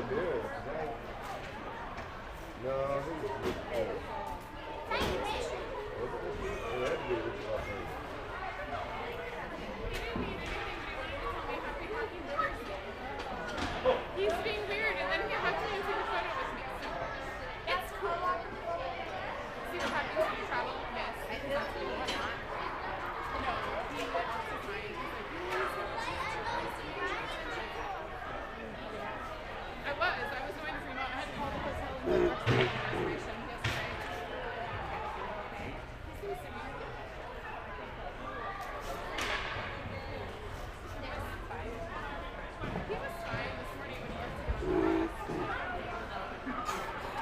He's being weird, and then he eventually took a photo with me. It's cool. See what happens when you travel? Yes. That's cool. No, he lost his mind. I was going to Fremont. I had to call the hotel and get a reservation yesterday. He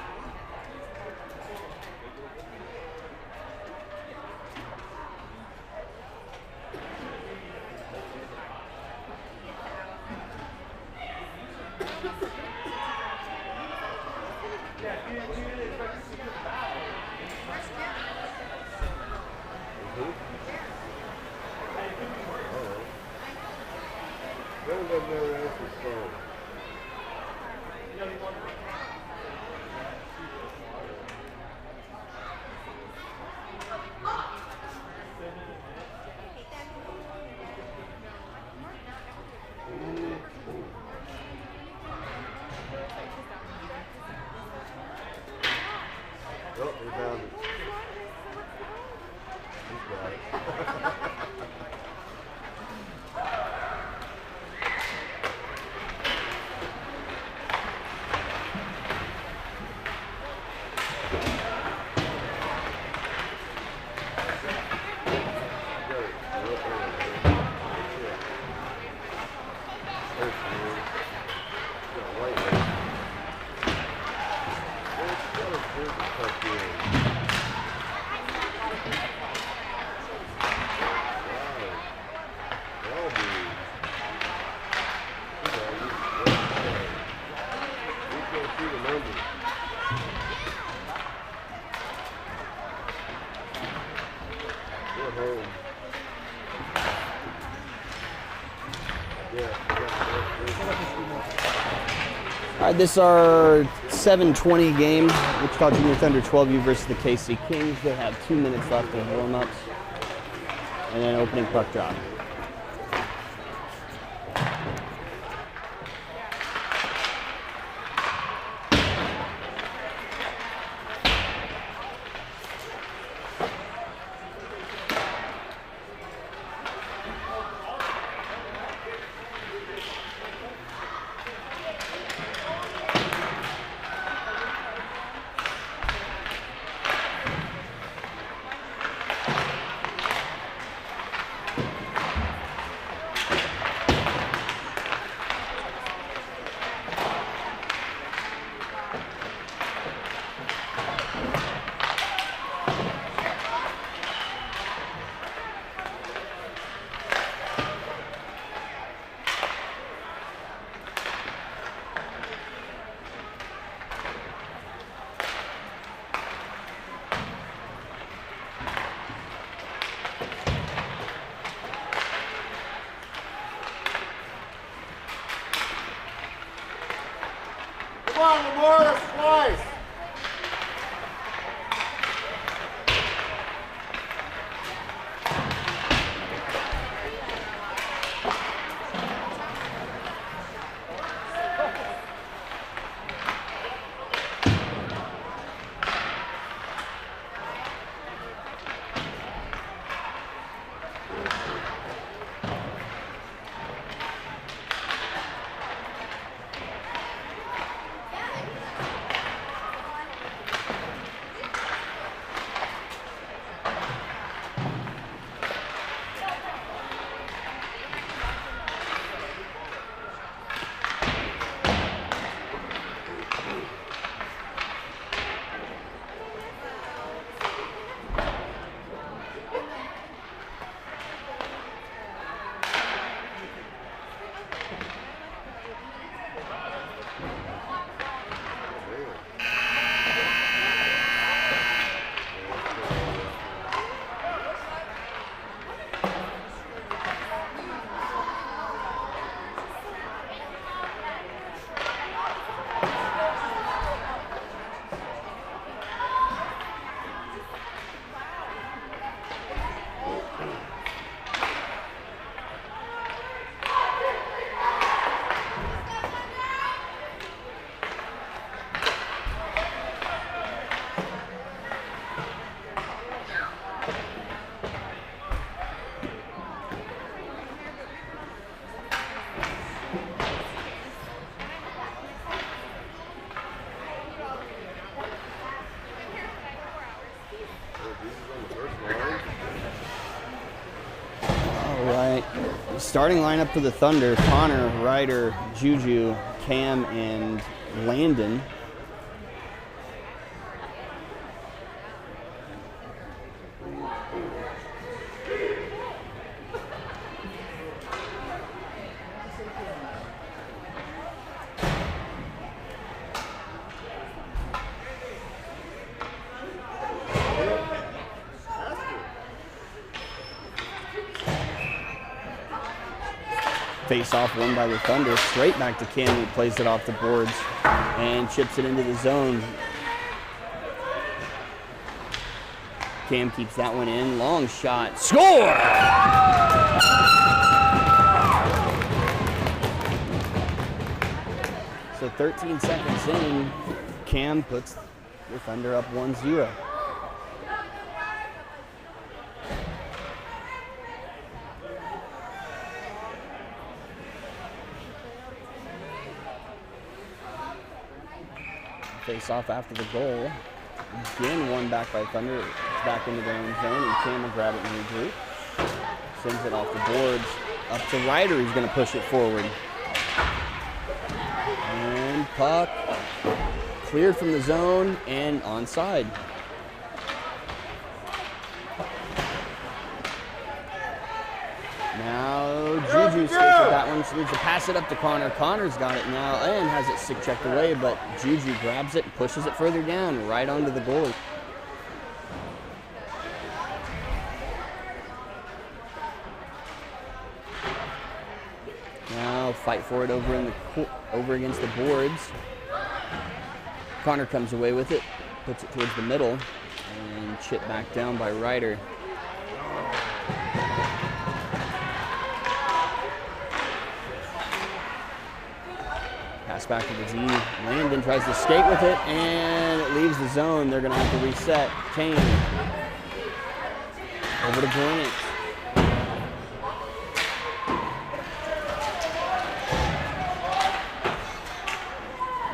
seems to be. He was fine this morning when he went to go to the All right, this is our 7:20 game. Wichita Junior Thunder 12U versus the KC Kings. They have 2 minutes left of warm-ups and then opening puck drop. Come on, Lamar, that's twice. Starting lineup for the Thunder: Connor, Ryder, Juju, Cam, and Landon. Face-off won by the Thunder. Straight back to Cam, who plays it off the boards and chips it into the zone. Cam keeps that one in. Long shot. Score! So 13 seconds in, Cam puts the Thunder up 1-0. Face off after the goal. Again, one back by Thunder. It's back into their own zone, and Cam will grab it and regroup. Sends it off the boards. Up to Ryder, who's going to push it forward. And puck cleared from the zone and onside. Now Juju skates with that one. She needs to pass it up to Connor. Connor's got it now and has it stick checked away, but Juju grabs it and pushes it further down, right onto the goalie. Now fight for it over against the boards. Connor comes away with it, puts it towards the middle, and chipped back down by Ryder. Pass back to the Z. Landon tries to skate with it, and it leaves the zone. They're going to have to reset. Kane over to Grant.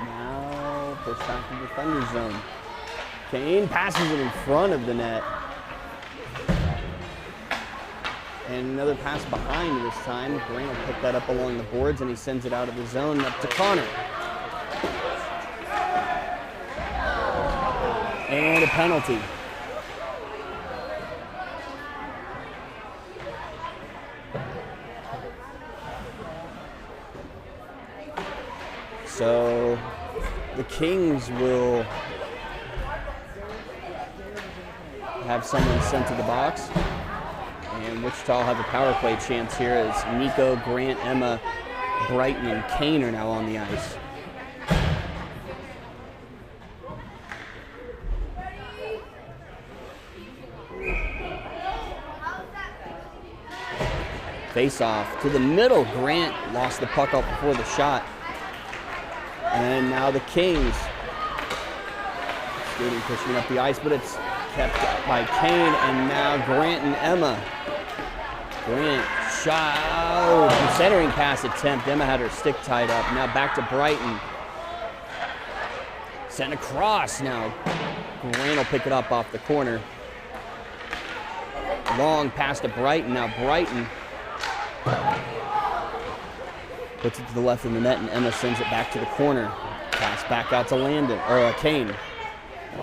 Now push back to the Thunder zone. Kane passes it in front of the net. And another pass behind this time. Grant will pick that up along the boards, and he sends it out of the zone up to Connor. And a penalty. So the Kings will have someone sent to the box. And Wichita will have a power play chance here as Nico, Grant, Emma, Brighton, and Kane are now on the ice. Face off to the middle. Grant lost the puck up before the shot. And now the Kings skating, pushing up the ice, but it's kept by Kane, and now Grant and Emma. Grant shot, oh, centering pass attempt. Emma had her stick tied up. Now back to Brighton. Sent across now. Grant will pick it up off the corner. Long pass to Brighton. Now Brighton puts it to the left of the net, and Emma sends it back to the corner. Pass back out to Landon, or Kane.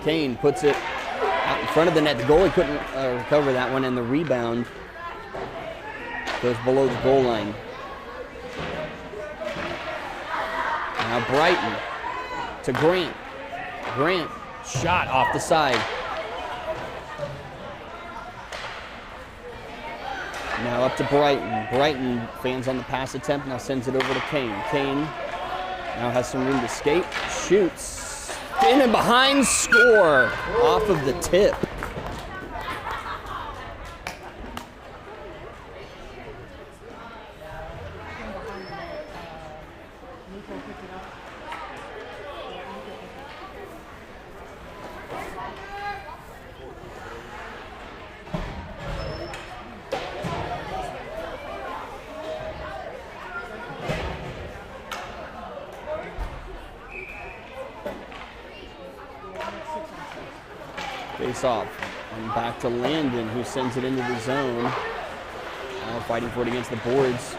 Kane puts it out in front of the net. The goalie couldn't recover that one, and the rebound goes below the goal line. Now Brighton to Grant. Grant shot off the side. Now up to Brighton. Brighton fans on the pass attempt, now sends it over to Kane. Kane now has some room to skate, shoots, in and behind, score off of the tip. Face off, and back to Landon, who sends it into the zone. Now fighting for it against the boards.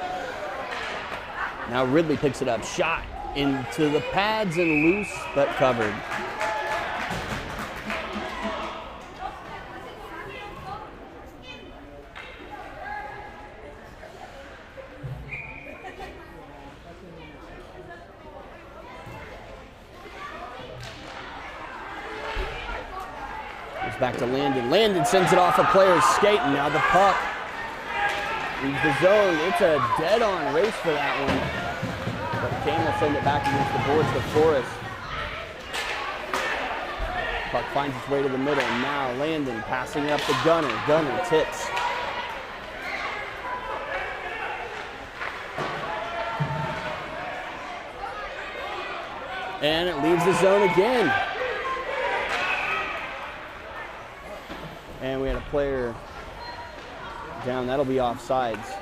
Now Ridley picks it up. Shot into the pads and loose, but covered. Goes back to Landon. Landon sends it off a player's skate, and now the puck leaves the zone. It's a dead-on race for that one. But Kane will send it back against the boards to Forrest. Puck finds its way to the middle. Now Landon passing up to Gunner. Gunner tips. And it leaves the zone again. And we had a player down. That'll be offsides.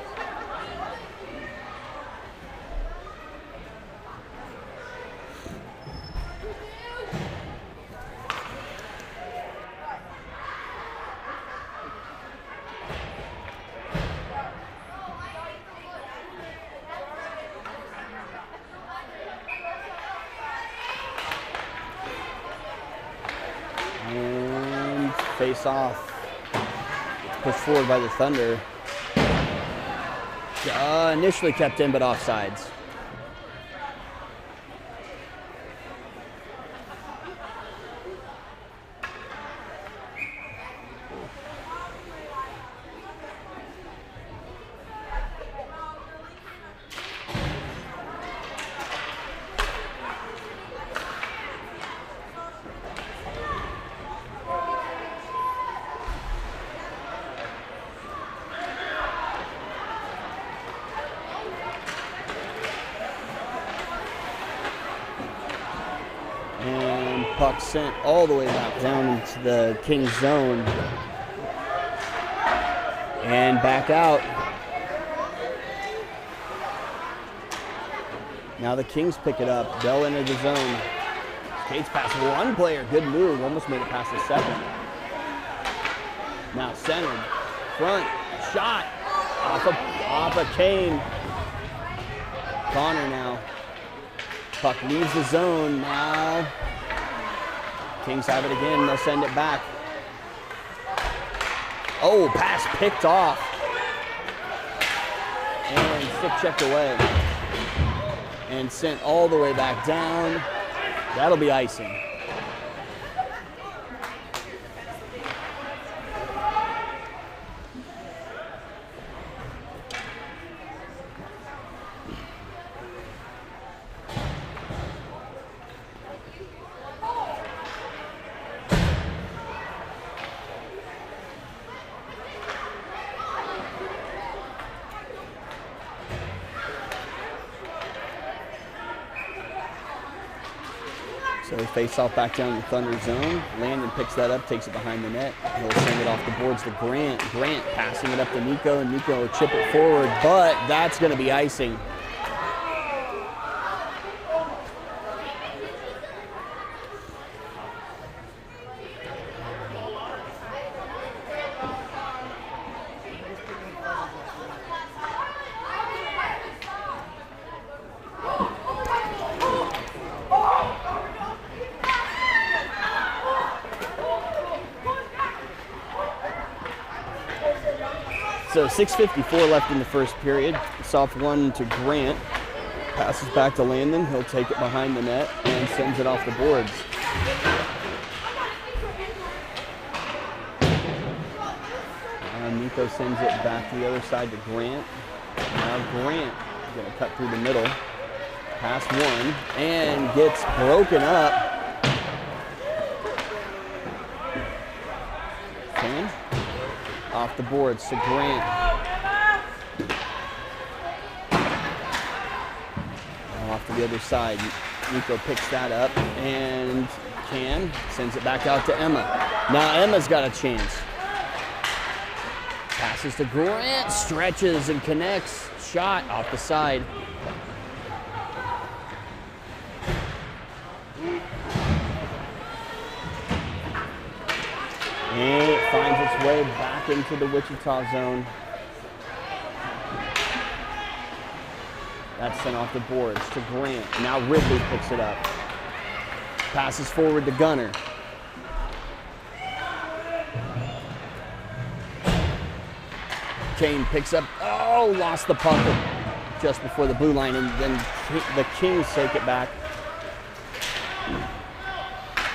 And face off. Pushed forward by the Thunder. Initially kept in, but offsides. And puck sent all the way back down into the Kings zone. And back out. Now the Kings pick it up. Bell into the zone. Skates past one player. Good move. Almost made it past the second. Now centered. Front. Shot. Off a Kane. Connor now. Puck leaves the zone now. Kings have it again. They'll send it back. Oh, pass picked off. And stick checked away. And sent all the way back down. That'll be icing. So they face off back down in the Thunder zone. Landon picks that up, takes it behind the net. He'll send it off the boards to Grant. Grant passing it up to Nico, and Nico will chip it forward, but that's going to be icing. So 6:54 left in the first period. Soft one to Grant. Passes back to Landon. He'll take it behind the net and sends it off the boards. Nico sends it back to the other side to Grant. Now Grant is going to cut through the middle. Pass one and gets broken up. Off the boards to Grant. Off to the other side. Nico picks that up and sends it back out to Emma. Now Emma's got a chance. Passes to Grant, stretches and connects. Shot off the side. And it finds its way back into the Wichita zone. That's sent off the boards to Grant. Now Ridley picks it up. Passes forward to Gunner. Kane picks up, oh, lost the puck just before the blue line, and then the Kings take it back.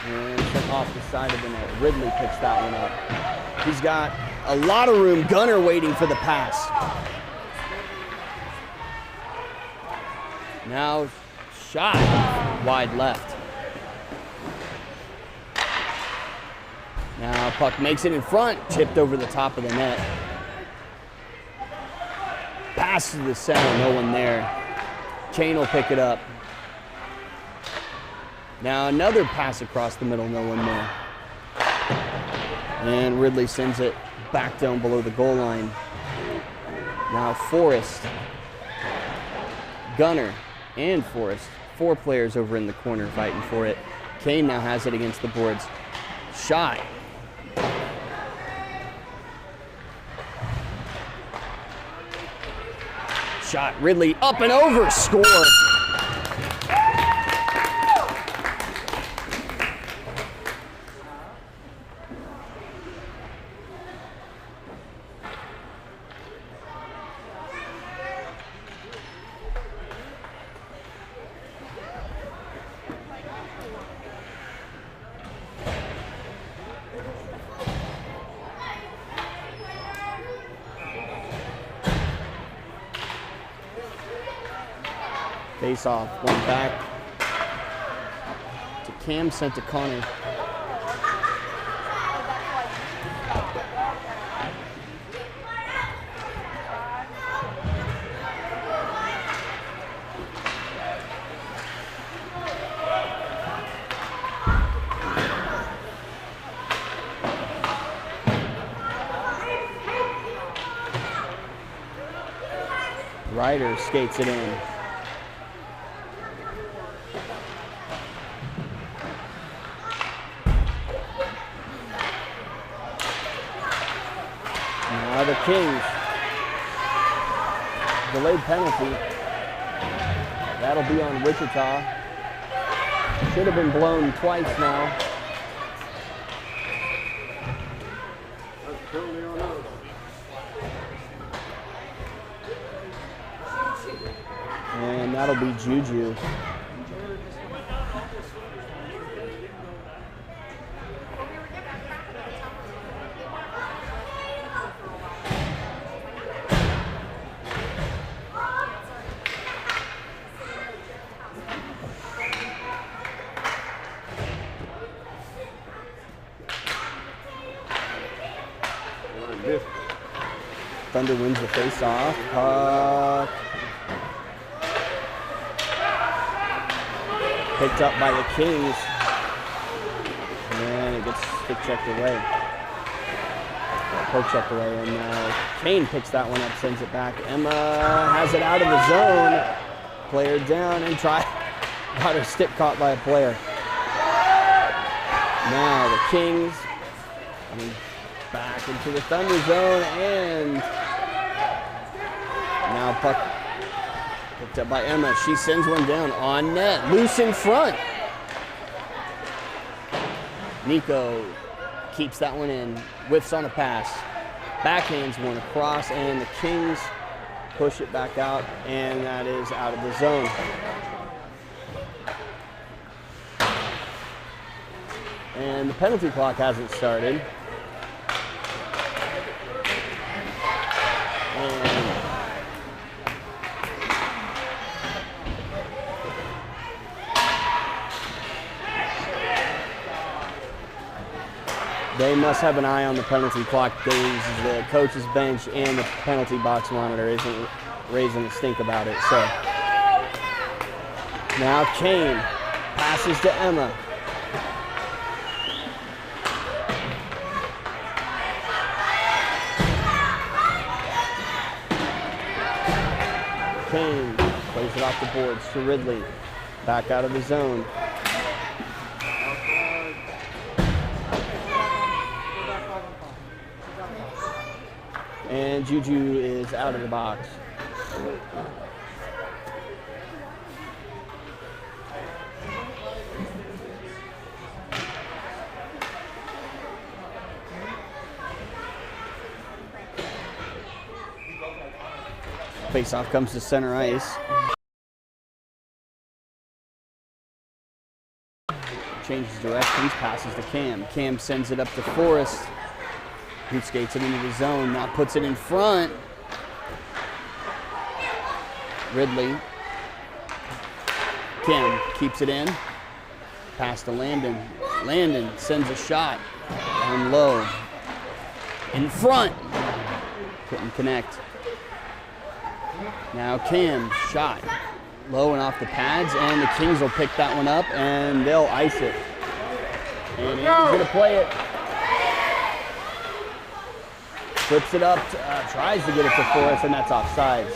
And sent off the side of the net. Ridley picks that one up. He's got a lot of room. Gunner waiting for the pass. Now shot wide left. Now puck makes it in front, tipped over the top of the net. Pass to the center, no one there. Kane will pick it up. Now another pass across the middle, no one there. And Ridley sends it back down below the goal line. Now Forrest, Gunner, and Forrest. 4 players over in the corner fighting for it. Kane now has it against the boards. Shot. Shot. Ridley up and over. Score. Face off, one back to Cam, sent to Connor. Ryder skates it in. Now the Kings. Delayed penalty. That'll be on Wichita. Should have been blown twice now. And that'll be Juju. Thunder wins the face-off. Puck picked up by the Kings. And it gets stick checked away. Poke checked away. And Kane picks that one up, sends it back. Emma has it out of the zone. Player down and got her stick caught by a player. Now the Kings back into the Thunder zone, and now puck picked up by Emma. She sends one down on net, loose in front. Nico keeps that one in, whiffs on a pass, backhands one across, and the Kings push it back out, and that is out of the zone. And the penalty clock hasn't started. They must have an eye on the penalty clock. The coach's bench and the penalty box monitor isn't raising a stink about it. So now Kane passes to Emma. Kane plays it off the boards to Ridley. Back out of the zone. And Juju is out of the box. Face-off comes to center ice. Changes directions, passes to Cam. Cam sends it up to Forrest, who skates it into the zone, now puts it in front. Ridley. Cam keeps it in. Pass to Landon. Landon sends a shot down low. In front. Couldn't connect. Now Cam, shot. Low and off the pads, and the Kings will pick that one up, and they'll ice it. And he's going to play it. Flips it up, tries to get it to Forrest, and that's offsides.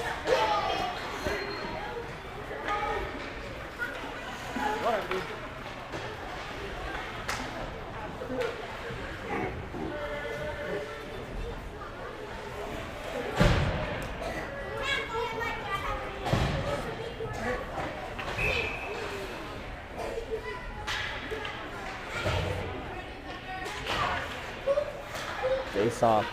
Face-off.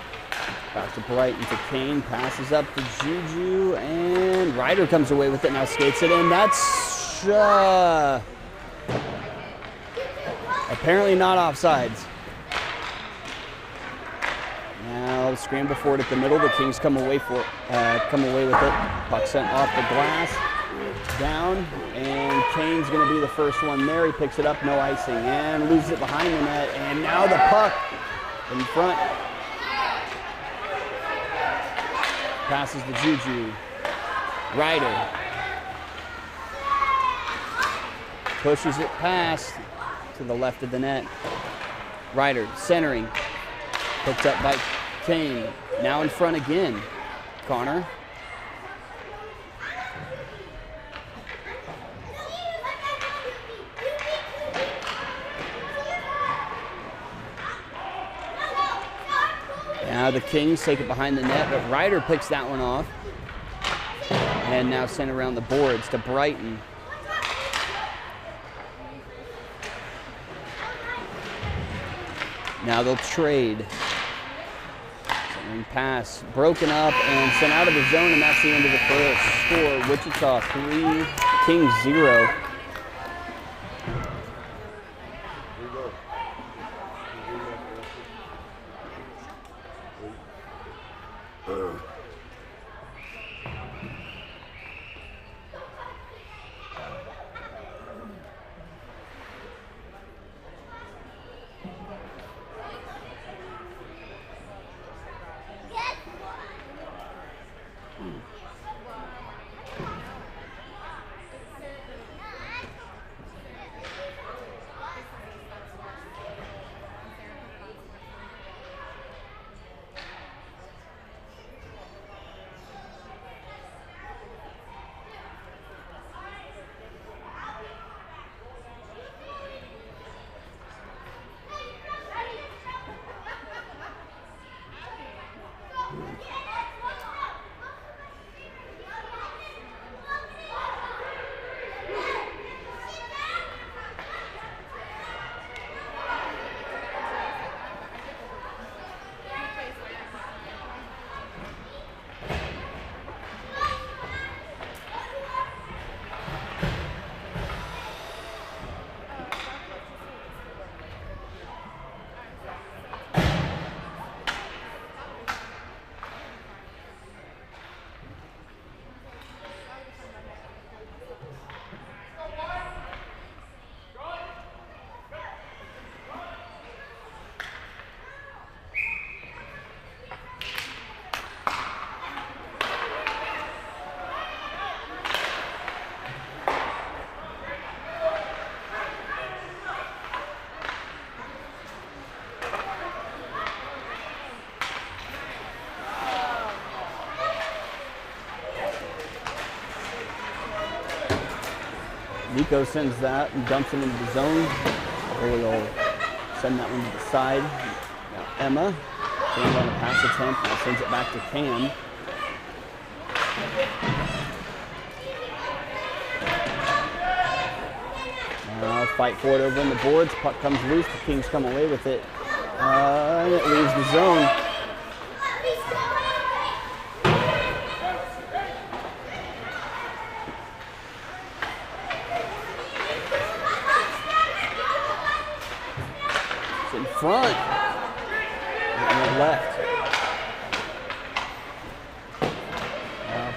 Back to Brighton to Kane. Passes up to Juju. And Ryder comes away with it. Now skates it in. That's apparently not offsides. Now scramble for it at the middle. The Kings come away with it. Puck sent off the glass. Down. And Kane's going to be the first one there. He picks it up. No icing. And loses it behind the net. And now the puck in front. Passes to Juju. Ryder. Pushes it past to the left of the net. Ryder centering. Picked up by Kane. Now in front again. Connor. Now the Kings take it behind the net, but Ryder picks that one off. And now sent around the boards to Brighton. Now they'll trade. Centering pass, broken up and sent out of the zone, and that's the end of the first. Score, Wichita 3, Kings 0. Nico sends that and dumps it into the zone. We'll send that one to the side. Now Emma, Cam on a pass attempt, now sends it back to Cam. Now fight for it over on the boards. Puck comes loose. The Kings come away with it. And it leaves the zone. in front. And left.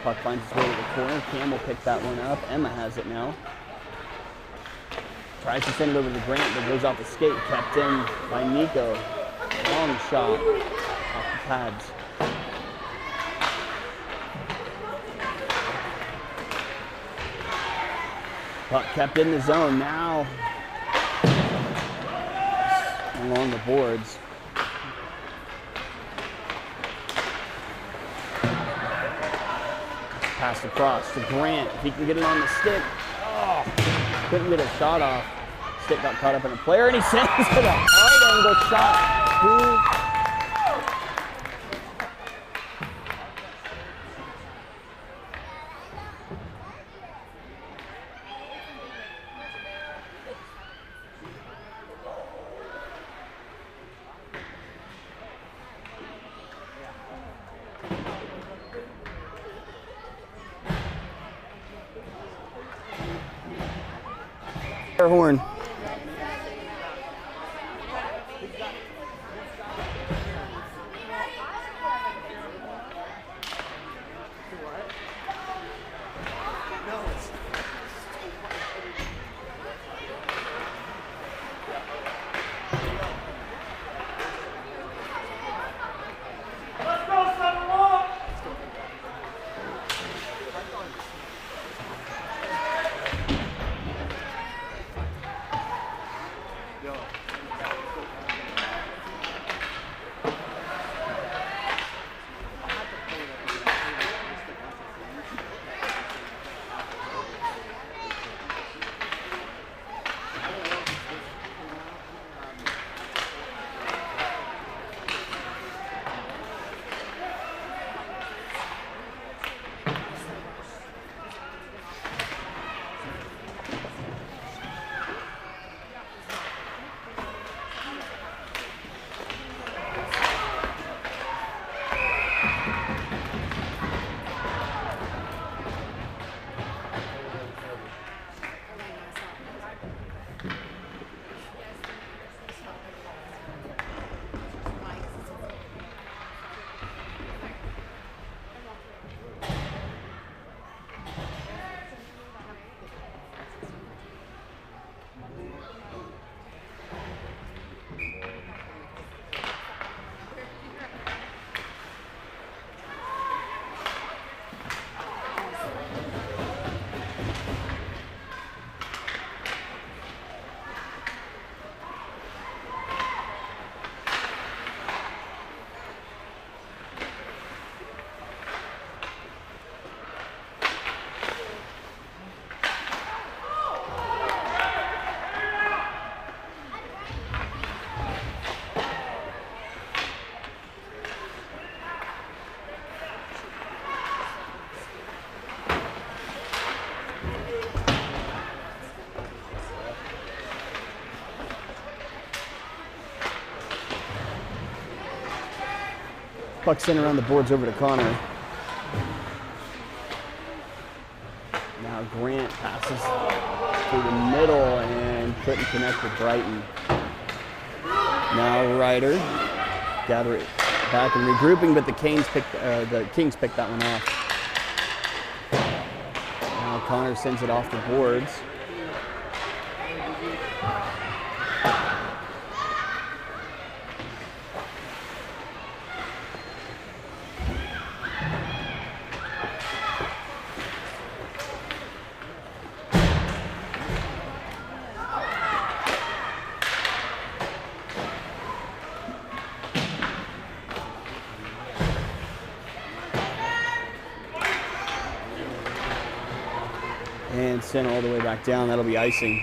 Puck finds its way to the corner. Cam will pick that one up. Emma has it now. Tries to send it over to Grant, but goes off the skate. Kept in by Nico. Long shot off the pads. Puck kept in the zone. Now along the boards. Pass across to Grant. If he can get it on the stick. Oh, couldn't get a shot off. Stick got caught up in a player, and he sends it a hard angle shot. Horn. Puck sent around the boards over to Connor. Now Grant passes through the middle and couldn't connect with Brighton. Now Ryder gather it back and regrouping, but the Kings picked that one off. Now Connor sends it off the boards. And sent all the way back down. That'll be icing.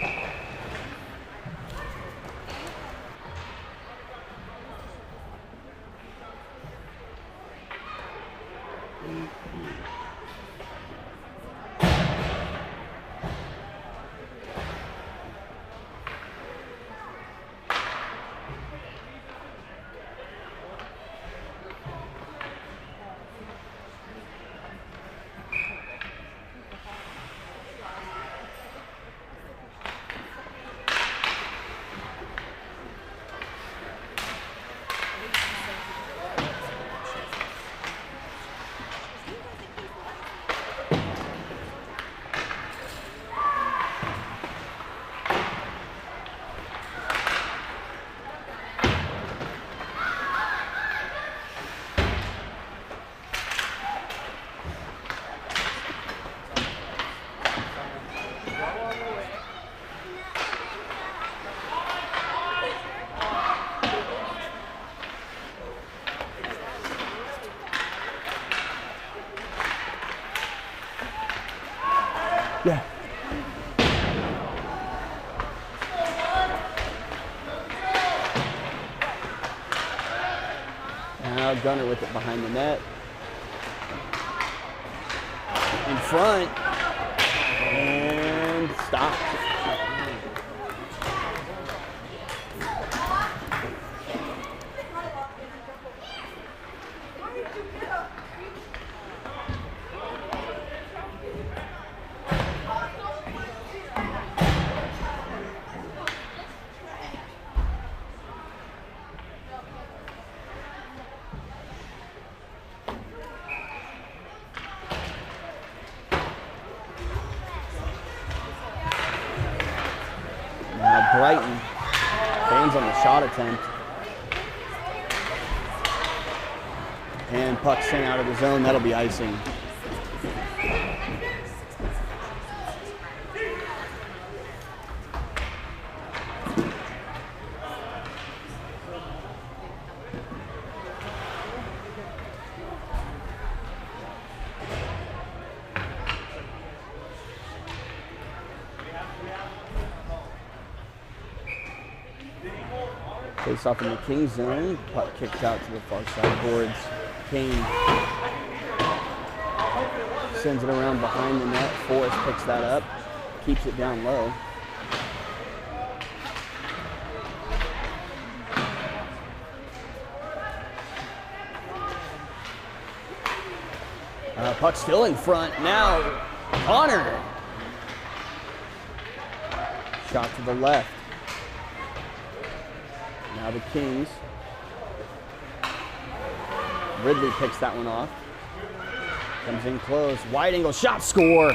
Gunner with it behind the net. In front. And stopped. Brighton, fans on the shot attempt. And puck sent out of the zone, that'll be icing. Face off in the Kings zone. Puck kicked out to the far side boards. Kane sends it around behind the net. Forrest picks that up, keeps it down low. Puck still in front. Now Connor. Shot to the left. Now the Kings. Ridley picks that one off. Comes in close. Wide angle shot, score.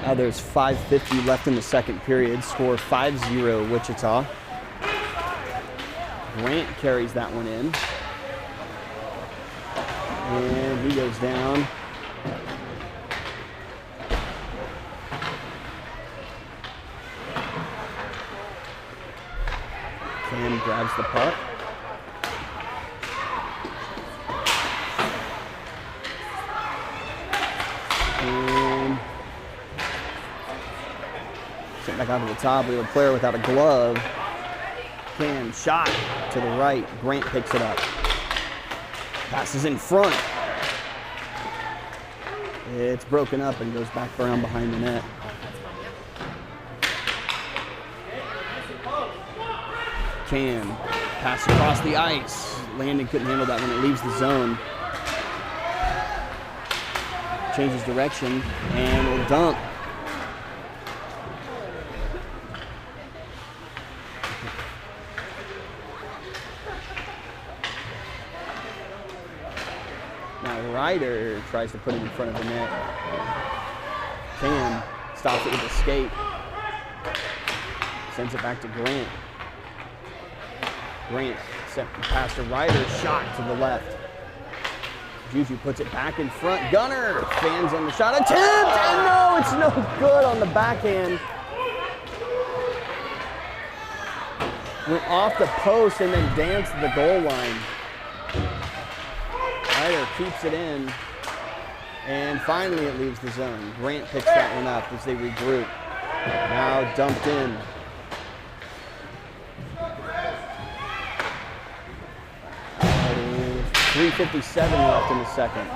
Now there's 5:50 left in the second period. Score 5-0 Wichita. Grant carries that one in. And he goes down. Cam grabs the puck. Sent back out to the top. We have a player without a glove. Cam shot to the right. Grant picks it up. Passes in front. It's broken up and goes back around behind the net. Cam pass across the ice. Landon couldn't handle that when it leaves the zone. Changes direction and will dump. Ryder tries to put it in front of the net. Cam stops it with a skate. Sends it back to Grant. Grant sent the pass to Ryder. Shot to the left. Juju puts it back in front. Gunner fans on the shot attempt. And no, it's no good on the backhand. Went off the post and then danced the goal line. Ryder keeps it in, and finally it leaves the zone. Grant picks that one up as they regroup. Now dumped in. .357 left in the second.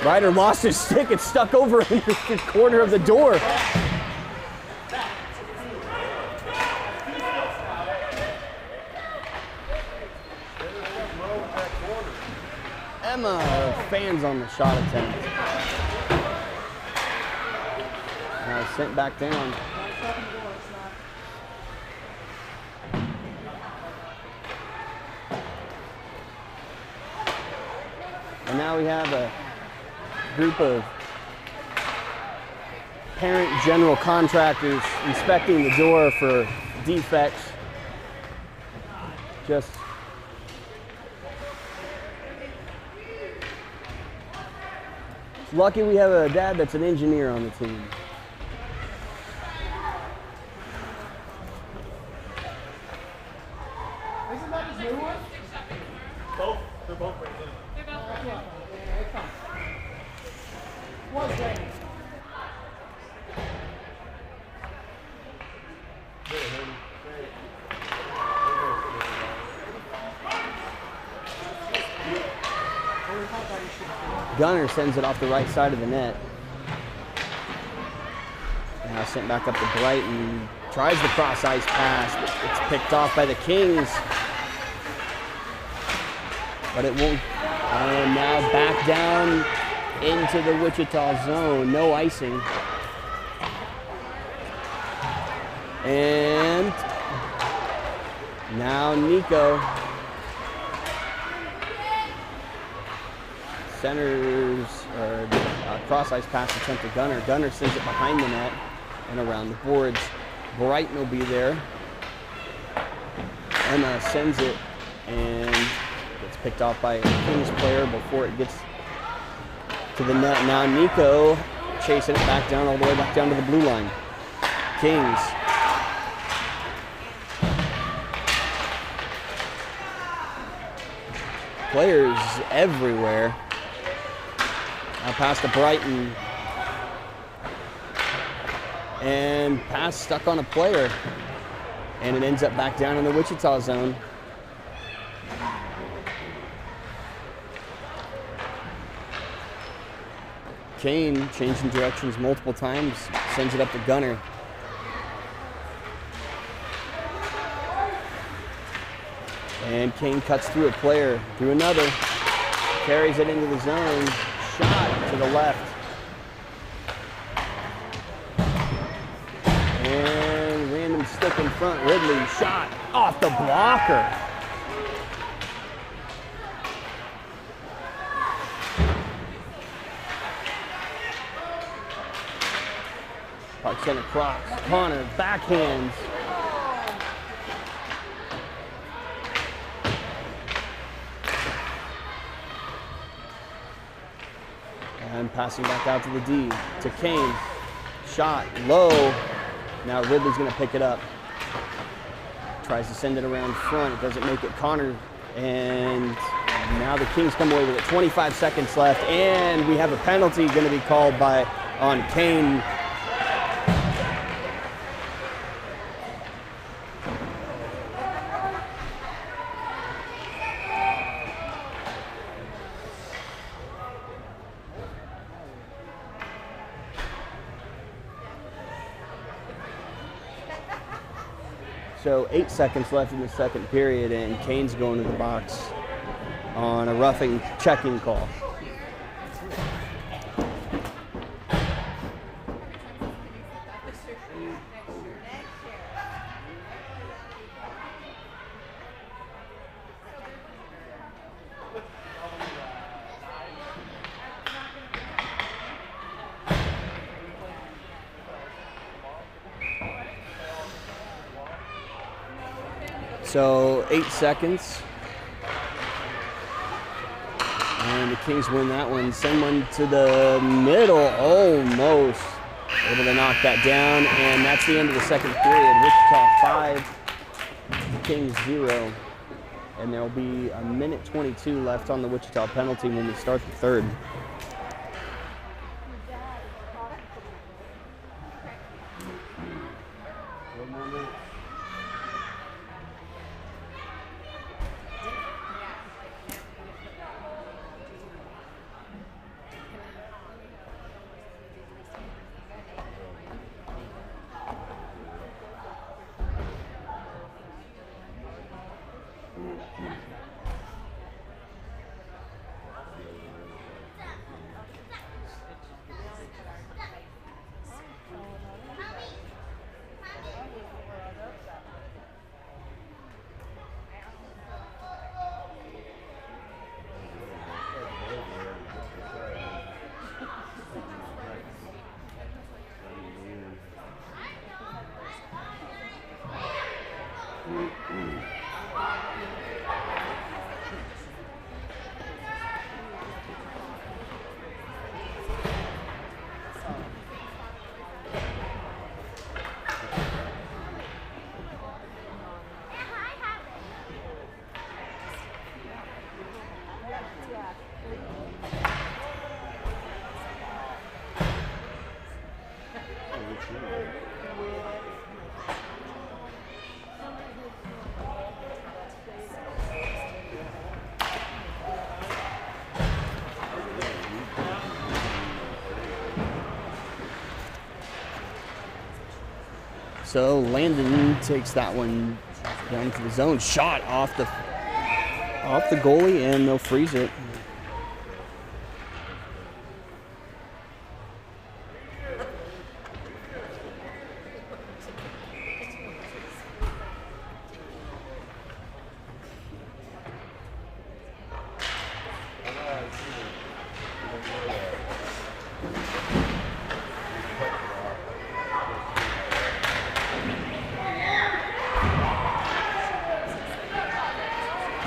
Ryder lost his stick. It's stuck over in the corner of the door. Emma fans on the shot attempt. Now sent back down. And now we have a group of parent general contractors inspecting the door for defects. Just It's lucky we have a dad that's an engineer on the team. Isn't that his new one? Both. They're both right there. They're both right Yeah, here it comes. Was raining. Gunner sends it off the right side of the net. Now sent back up to Brighton. Tries the cross ice pass, but it's picked off by the Kings. But it won't. And now back down into the Wichita zone. No icing. And now Nico centers or cross ice pass attempt to Gunner. Gunner sends it behind the net and around the boards. Brighton will be there. Emma sends it and gets picked off by a Kings player before it gets to the net. Now Nico chasing it back down all the way back down to the blue line. Kings. Players everywhere. Now pass to Brighton. And pass stuck on a player. And it ends up back down in the Wichita zone. Kane changing directions multiple times, sends it up to Gunner. And Kane cuts through a player, through another, carries it into the zone, shot to the left. And random stick in front, Ridley, shot off the blocker. Park center cross, Connor, backhands. And passing back out to the D, to Kane. Shot, low. Now Ridley's gonna pick it up. Tries to send it around front, it doesn't make it. Connor, and now the Kings come away with it. 25 seconds left, and we have a penalty gonna be called on Kane. So 8 seconds left in the second period, and Kane's going to the box on a roughing checking call. So 8 seconds. And the Kings win that one. Send one to the middle, almost. Able to knock that down, and that's the end of the second period. Wichita 5, Kings 0. And there'll be a minute 22 left on the Wichita penalty when we start the third. So Landon takes that one down to the zone. Shot off the goalie, and they'll freeze it.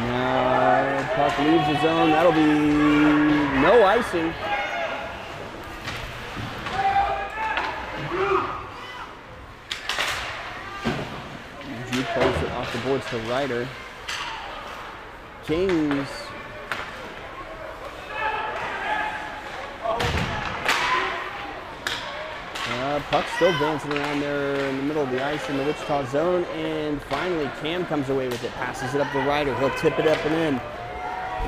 Now puck leaves the zone. That'll be no icing. Jude pulls it off the boards to Ryder. Kings. Puck's still dancing around there in the middle of the ice in the Wichita zone, and finally Cam comes away with it, passes it up to Ryder. He'll tip it up and in.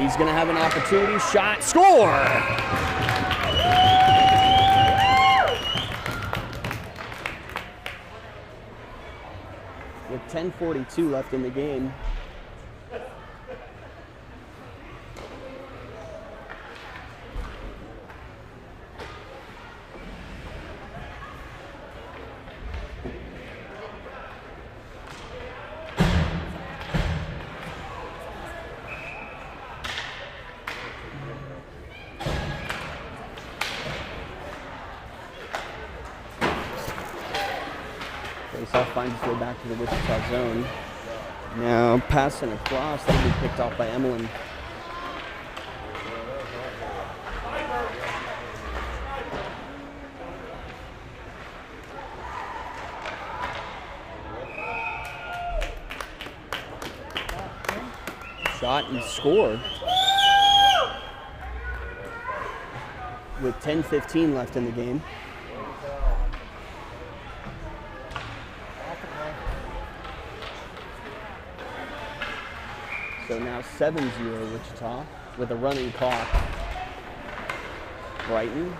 He's going to have an opportunity. Shot, score! With 10:42 left in the game. Faceoff finds its way back to the Wichita zone. Now passing across, that'll be picked off by Emlyn. Shot and score. With 10:15 left in the game. So now 7-0 Wichita with a running clock. Brighton.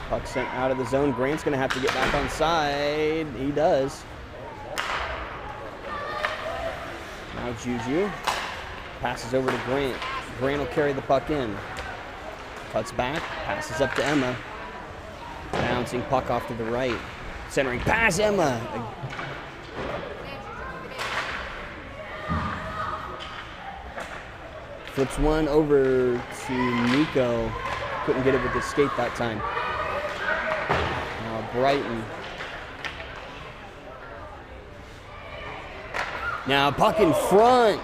Puck sent out of the zone. Grant's going to have to get back on side. He does. Now Juju passes over to Grant. Grant will carry the puck in. Cuts back, passes up to Emma. Bouncing puck off to the right. Centering pass, Emma. Flips one over to Nico. Couldn't get it with his skate that time. Now Brighton. Now puck in front.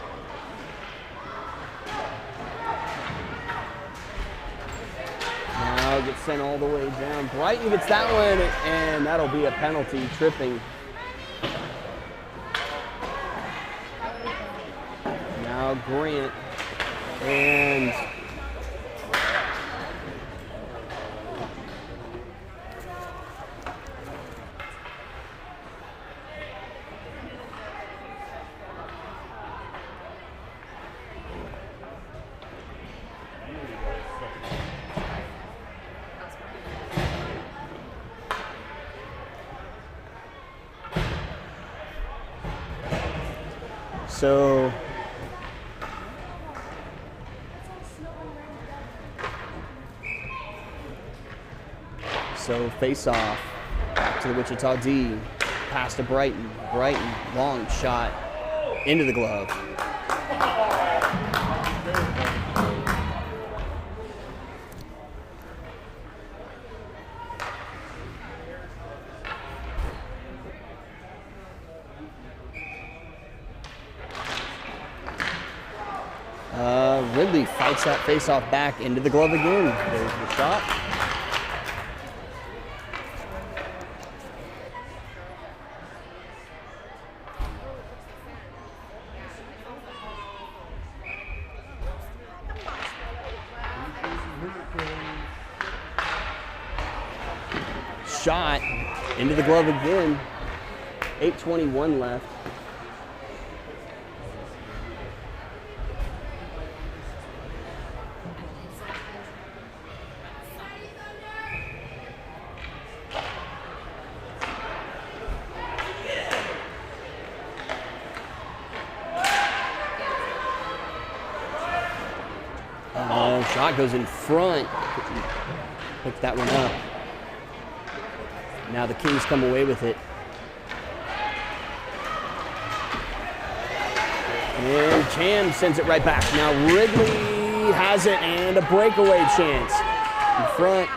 Now gets sent all the way down. Brighton gets that one, and that'll be a penalty, tripping. Now Grant. And so face off back to the Wichita D, pass to Brighton. Brighton, long shot into the glove. Ridley fights that face-off back into the glove again. There's the shot. shot into the glove again. 8:21 left. Shot goes in front. Pick that one up. Now the Kings come away with it. And Cam sends it right back. Now Ridley has it and a breakaway chance. In front.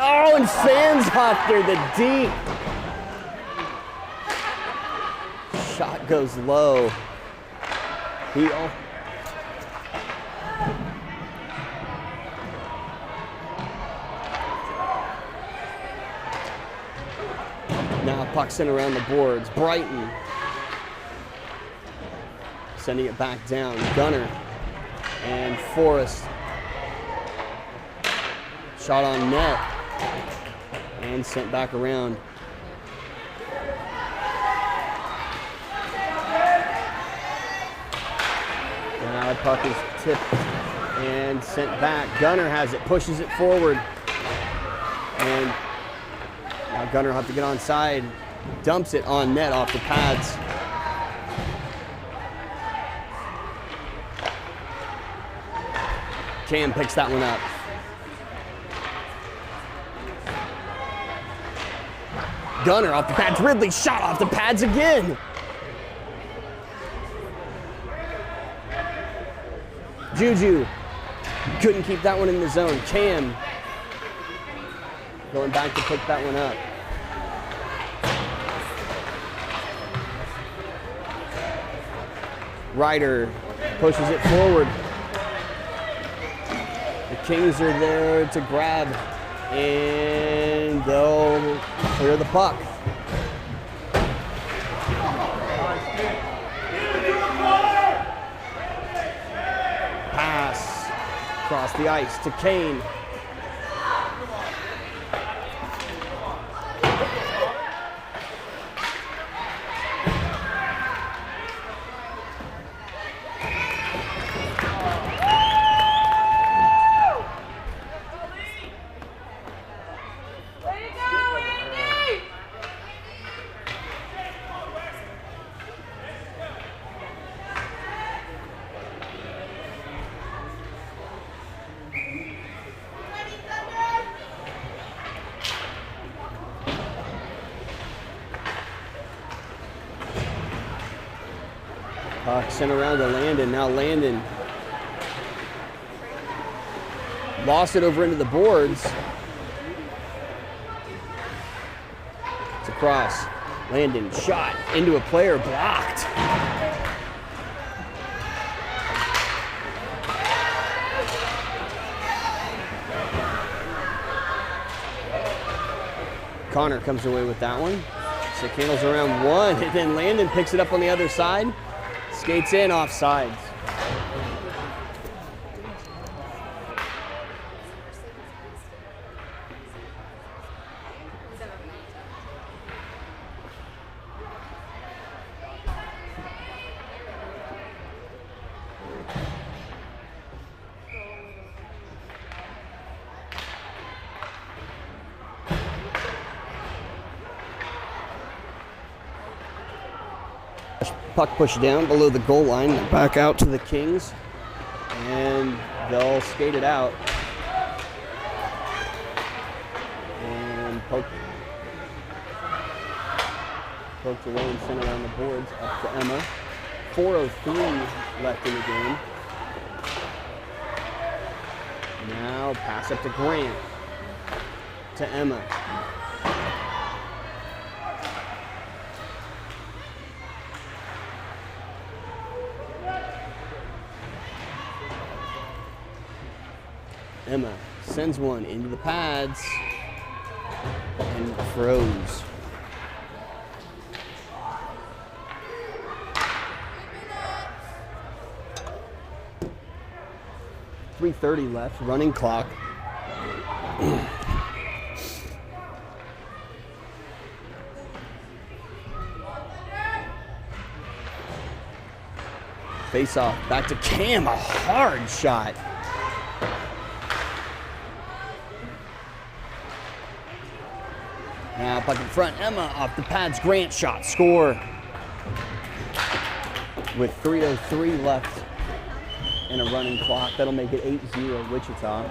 Oh, and Sandshofer the deep. Shot goes low. Now puck sent around the boards. Brighton sending it back down. Gunner and Forrest. Shot on net and sent back around. Now the puck is tipped and sent back. Gunner has it, pushes it forward. And now Gunner will have to get onside. Dumps it on net off the pads. Cam picks that one up. Gunner off the pads. Ridley shot off the pads again. Juju couldn't keep that one in the zone. Cam going back to pick that one up. Ryder pushes it forward. The Kings are there to grab, and they'll clear the puck. Pass across the ice to Kane. Puck sent around to Landon. Now Landon lost it over into the boards. It's across. Landon shot into a player, blocked. Connor comes away with that one. Sick handles around one, and then Landon picks it up on the other side. Skates in, offsides. Puck pushed down below the goal line, back out to the Kings, and they'll skate it out. And poked away and sent it on the boards up to Emma. 4:03 left in the game. Now pass up to Grant, to Emma. Emma sends one into the pads and froze. .330 left, running clock. Face off, back to Cam, a hard shot. Now puck in front, Emma off the pads, Grant shot, score. With 3:03 left and a running clock, that'll make it 8-0 Wichita.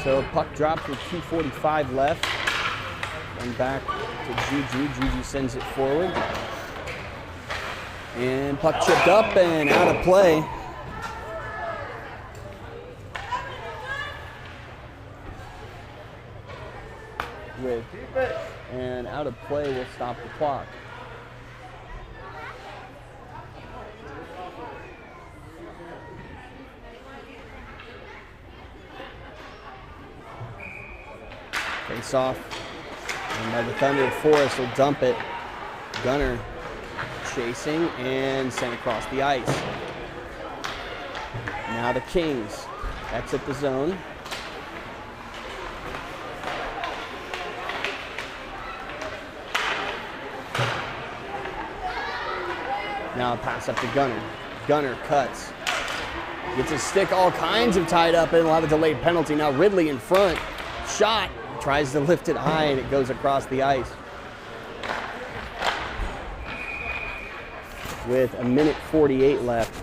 So puck drops with 2:45 left. And back to Juju. Juju sends it forward. And puck chipped up and out of play. And out of play will stop the clock. Face off, and by the Thunder, Forrest will dump it. Gunner chasing and sent across the ice. Now the Kings exit the zone. Now a pass up to Gunner. Gunner cuts. Gets his stick all kinds of tied up and will have a delayed penalty. Now Ridley in front. Shot. Tries to lift it high and it goes across the ice. With 1:48 left.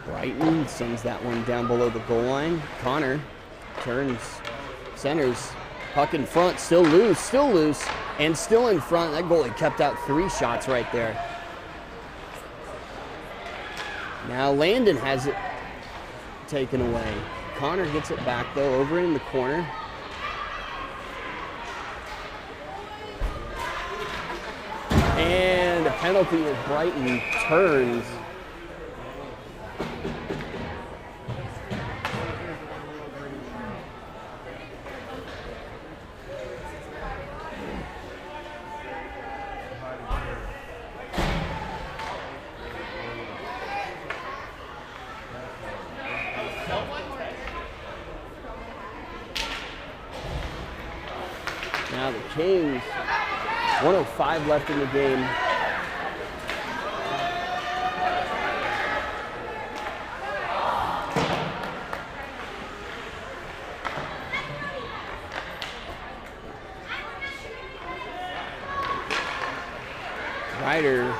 Brighton sends that one down below the goal line. Connor turns, centers, puck in front, still loose, and still in front. That goalie kept out 3 shots right there. Now Landon has it taken away. Connor gets it back though, over in the corner. And a penalty as Brighton turns. Now the Kings, 1:05 left in the game. Ryder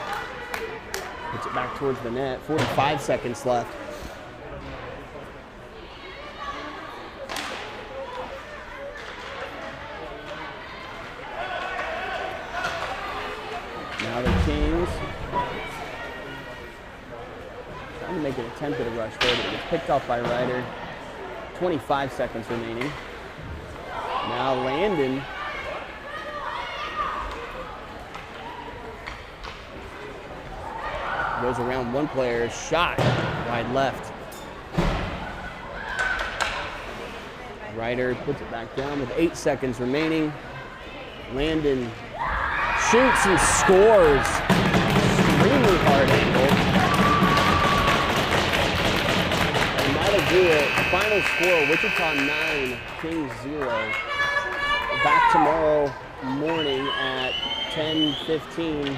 puts it back towards the net, 45 seconds left. Now the Kings trying to make an attempt at a rush there, but it gets picked off by Ryder. 25 seconds remaining. Now Landon goes around one player, shot wide left. Ryder puts it back down with 8 seconds remaining. Landon shoots and scores. Extremely hard angle. And that'll do it. Final score, Wichita 9, Kings 0. Back tomorrow morning at 10:15.